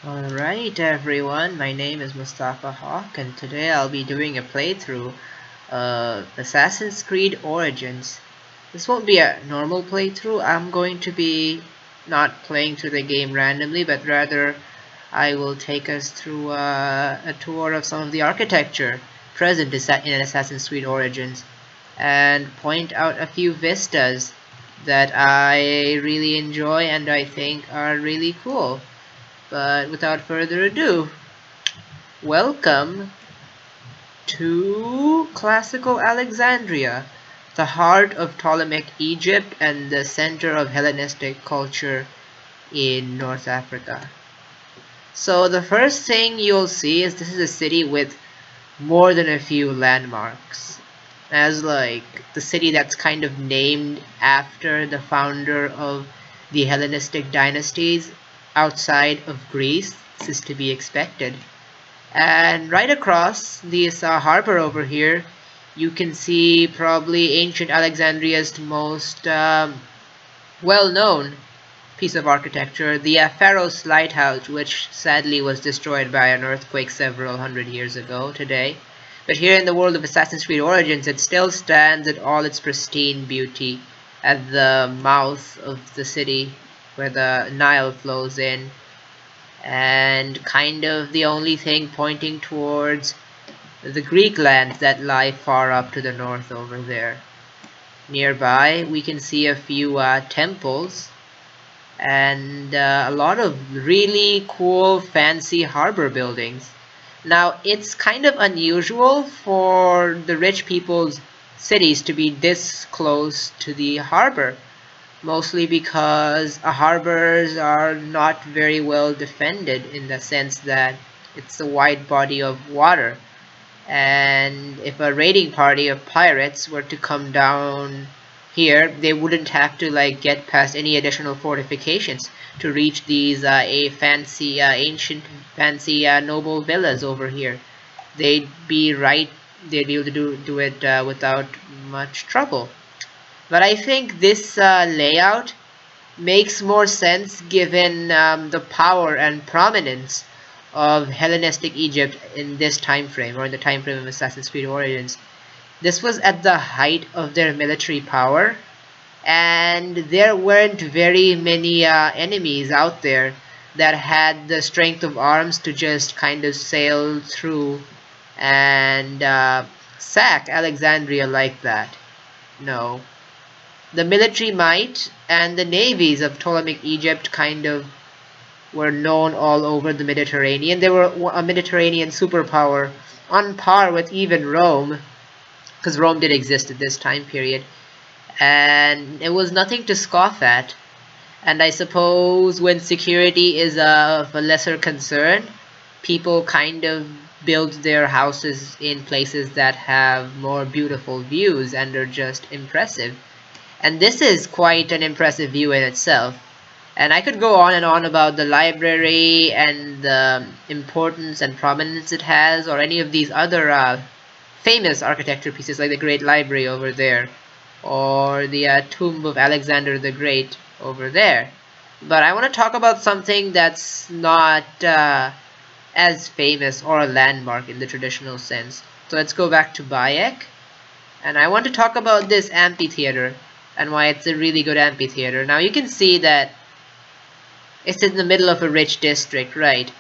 Alright everyone, my name is Mustafa Hawk and today I'll be doing a playthrough of Assassin's Creed Origins. This won't be a normal playthrough. I'm going to be not playing through the game randomly, but rather I will take us through a tour of some of the architecture present in Assassin's Creed Origins and point out a few vistas that I really enjoy and I think are really cool. But without further ado, welcome to classical Alexandria, the heart of Ptolemaic Egypt and the center of Hellenistic culture in North Africa. So the first thing you'll see is this is a city with more than a few landmarks. As like the city that's kind of named after the founder of the Hellenistic dynasties outside of Greece. This is to be expected. And right across this harbor over here, you can see probably ancient Alexandria's most well-known piece of architecture, the Pharos Lighthouse, which sadly was destroyed by an earthquake several hundred years ago today. But here in the world of Assassin's Creed Origins, it still stands in all its pristine beauty at the mouth of the city where the Nile flows in, and kind of the only thing pointing towards the Greek lands that lie far up to the north over there. Nearby, we can see a few temples and a lot of really cool, fancy harbor buildings. Now, it's kind of unusual for the rich people's cities to be this close to the harbor, mostly because harbors are not very well defended in the sense that it's a wide body of water. And if a raiding party of pirates were to come down here, they wouldn't have to like get past any additional fortifications to reach these a fancy ancient fancy noble villas over here. They'd be right. They'd be able to do it without much trouble. But I think this layout makes more sense given the power and prominence of Hellenistic Egypt in this time frame, or in the time frame of Assassin's Creed Origins. This was at the height of their military power, and there weren't very many enemies out there that had the strength of arms to just kind of sail through and sack Alexandria like that. No. The military might and the navies of Ptolemaic Egypt kind of were known all over the Mediterranean. They were a Mediterranean superpower on par with even Rome, because Rome did exist at this time period. And it was nothing to scoff at. And I suppose when security is of a lesser concern, people kind of build their houses in places that have more beautiful views and are just impressive. And this is quite an impressive view in itself. And I could go on and on about the library and the importance and prominence it has, or any of these other famous architecture pieces like the Great Library over there, or the Tomb of Alexander the Great over there. But I want to talk about something that's not as famous or a landmark in the traditional sense. So let's go back to Bayek. And I want to talk about this amphitheater and why it's a really good amphitheater. Now you can see that it's in the middle of a rich district, right?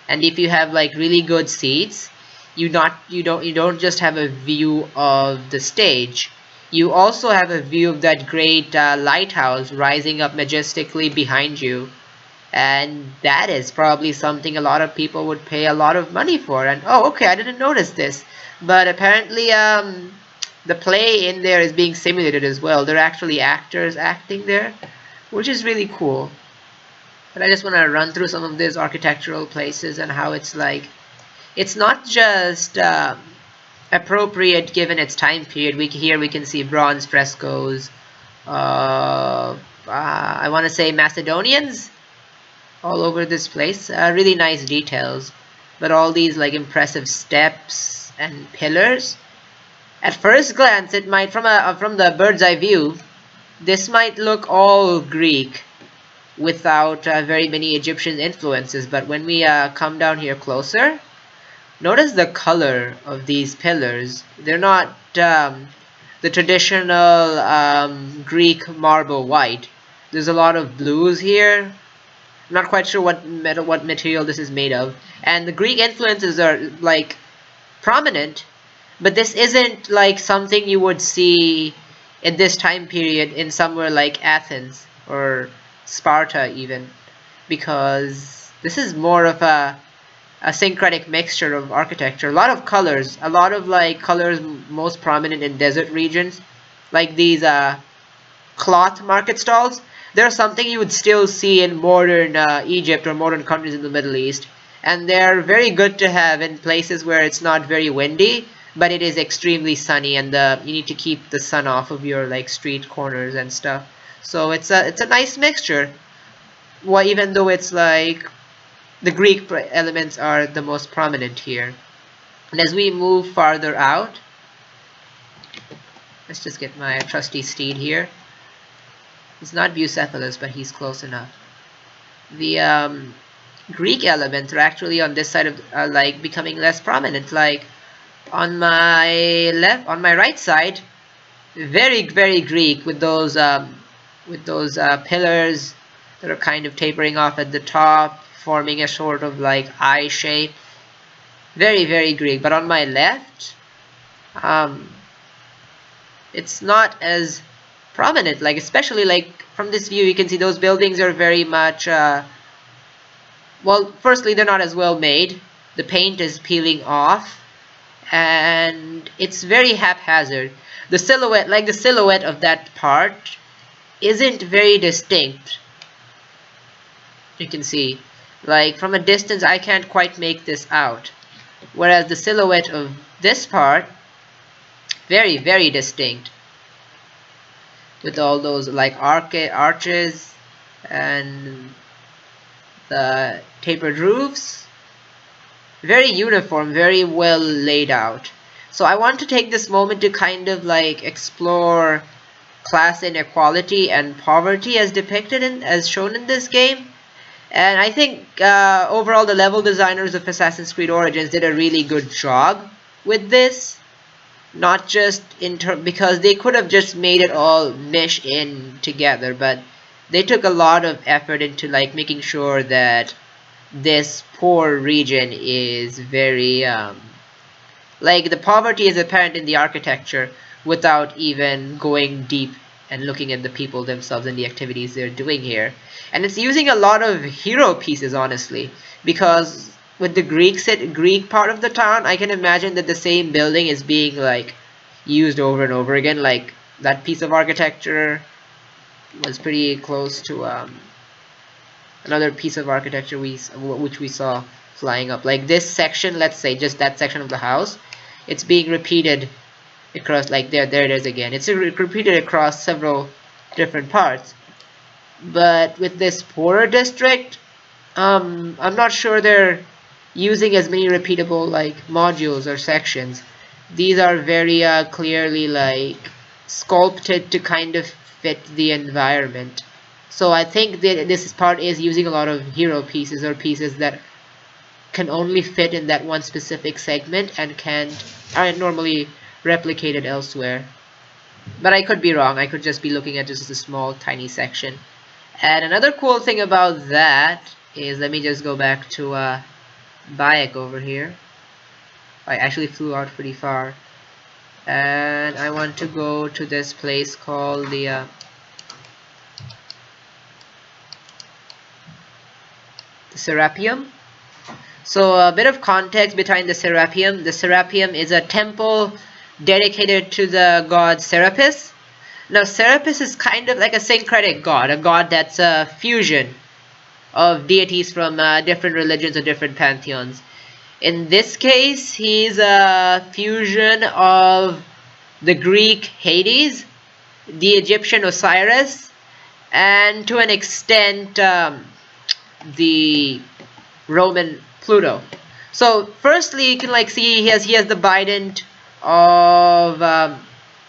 And if you have like really good seats, you don't just have a view of the stage. You also have a view of that great lighthouse rising up majestically behind you. And that is probably something a lot of people would pay a lot of money for. And oh, okay, I didn't notice this. But apparently, the play in there is being simulated as well. They're actually actors acting there, which is really cool. But I just want to run through some of these architectural places and how it's like, it's not just appropriate given its time period. Here we can see bronze frescoes. I want to say Macedonians all over this place. Really nice details, but all these like impressive steps and pillars. At first glance, it might from the bird's eye view, this might look all Greek, without very many Egyptian influences. But when we come down here closer, notice the color of these pillars. They're not the traditional Greek marble white. There's a lot of blues here. I'm not quite sure what material this is made of. And the Greek influences are like prominent, but this isn't like something you would see in this time period in somewhere like Athens or Sparta even, because this is more of a syncretic mixture of architecture. A lot of colors, a lot of like colors most prominent in desert regions, like these cloth market stalls. They're something you would still see in modern Egypt or modern countries in the Middle East, and they're very good to have in places where it's not very windy, but it is extremely sunny, and you need to keep the sun off of your like street corners and stuff. So it's a nice mixture. Well, even though it's like the Greek elements are the most prominent here. And as we move farther out, let's just get my trusty steed here. He's not Bucephalus, but he's close enough. The Greek elements are actually on this side of like becoming less prominent. Like on my right side, very Greek with those pillars that are kind of tapering off at the top, forming a sort of like eye shape. Very Greek. But on my left, it's not as prominent. Like especially like from this view, you can see those buildings are very much well, firstly, they're not as well made. The paint is peeling off, and it's very haphazard. The silhouette of that part isn't very distinct. You can see, like from a distance, I can't quite make this out. Whereas the silhouette of this part, very distinct, with all those like arches and the tapered roofs. Very uniform, very well laid out. So I want to take this moment to kind of like explore class inequality and poverty as depicted as shown in this game. And I think overall the level designers of Assassin's Creed Origins did a really good job with this. Not just because they could have just made it all mesh in together, but they took a lot of effort into like making sure that this poor region is very like the poverty is apparent in the architecture without even going deep and looking at the people themselves and the activities they're doing here. And it's using a lot of hero pieces, honestly, because with the Greek part of the town, I can imagine that the same building is being like used over and over again. Like that piece of architecture was pretty close to another piece of architecture which we saw flying up. Like this section, let's say just that section of the house, it's being repeated across, like there it is again. It's repeated across several different parts. But with this poorer district, I'm not sure they're using as many repeatable like modules or sections. These are very clearly like sculpted to kind of fit the environment. So I think that this part is using a lot of hero pieces or pieces that can only fit in that one specific segment and aren't normally replicated elsewhere. But I could be wrong. I could just be looking at just a small tiny section. And another cool thing about that is, let me just go back to Bayek over here. I actually flew out pretty far. And I want to go to this place called the Serapeum. So a bit of context behind the Serapeum. The Serapeum is a temple dedicated to the god Serapis. Now Serapis is kind of like a syncretic god, a god that's a fusion of deities from different religions or different pantheons. In this case, he's a fusion of the Greek Hades, the Egyptian Osiris, and to an extent the Roman Pluto. So firstly, you can like see he has the bident of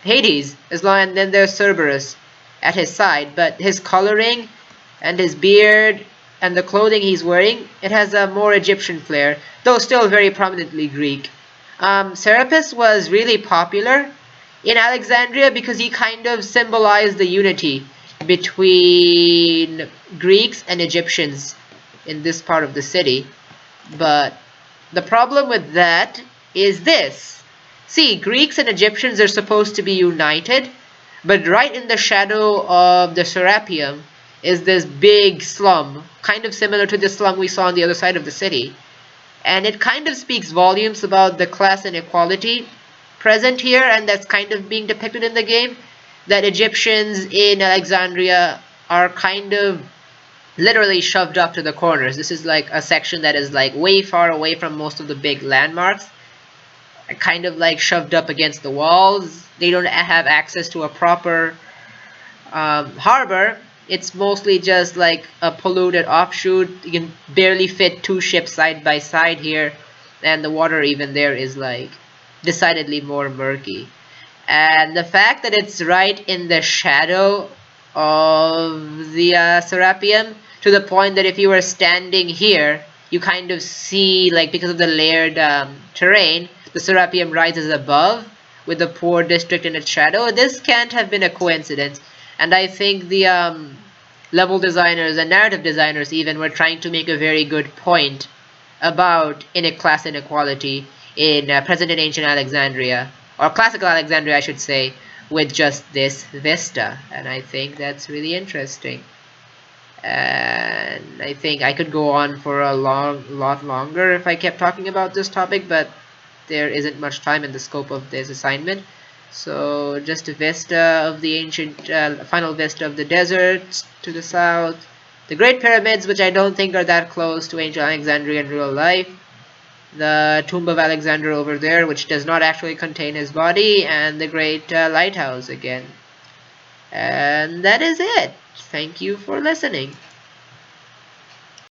Hades, and then there's Cerberus at his side, but his coloring And his beard and the clothing he's wearing, it has a more Egyptian flair, though still very prominently Greek. Serapis was really popular in Alexandria because he kind of symbolized the unity between Greeks and Egyptians in this part of the city. But the problem with that is this. See, Greeks and Egyptians are supposed to be united, but right in the shadow of the Serapeum is this big slum, kind of similar to the slum we saw on the other side of the city. And it kind of speaks volumes about the class inequality present here, and that's kind of being depicted in the game. That Egyptians in Alexandria are kind of literally shoved up to the corners. This is like a section that is like way far away from most of the big landmarks, kind of like shoved up against the walls. They don't have access to a proper harbor. It's mostly just like a polluted offshoot. You can barely fit two ships side by side here, and the water even there is like decidedly more murky. And the fact that it's right in the shadow of the Serapeum, to the point that if you were standing here, you kind of see, like, because of the layered terrain, the Serapeum rises above with the poor district in its shadow. This can't have been a coincidence. And I think the level designers and narrative designers even were trying to make a very good point about class inequality in present and ancient Alexandria, or classical Alexandria, I should say, with just this vista. And I think that's really interesting. And I think I could go on for a lot longer if I kept talking about this topic, but there isn't much time in the scope of this assignment. So just a vista of the ancient, final vista of the deserts to the south, the Great Pyramids, which I don't think are that close to ancient Alexandria in real life, the Tomb of Alexander over there, which does not actually contain his body, and the Great Lighthouse again. And that is it. Thank you for listening.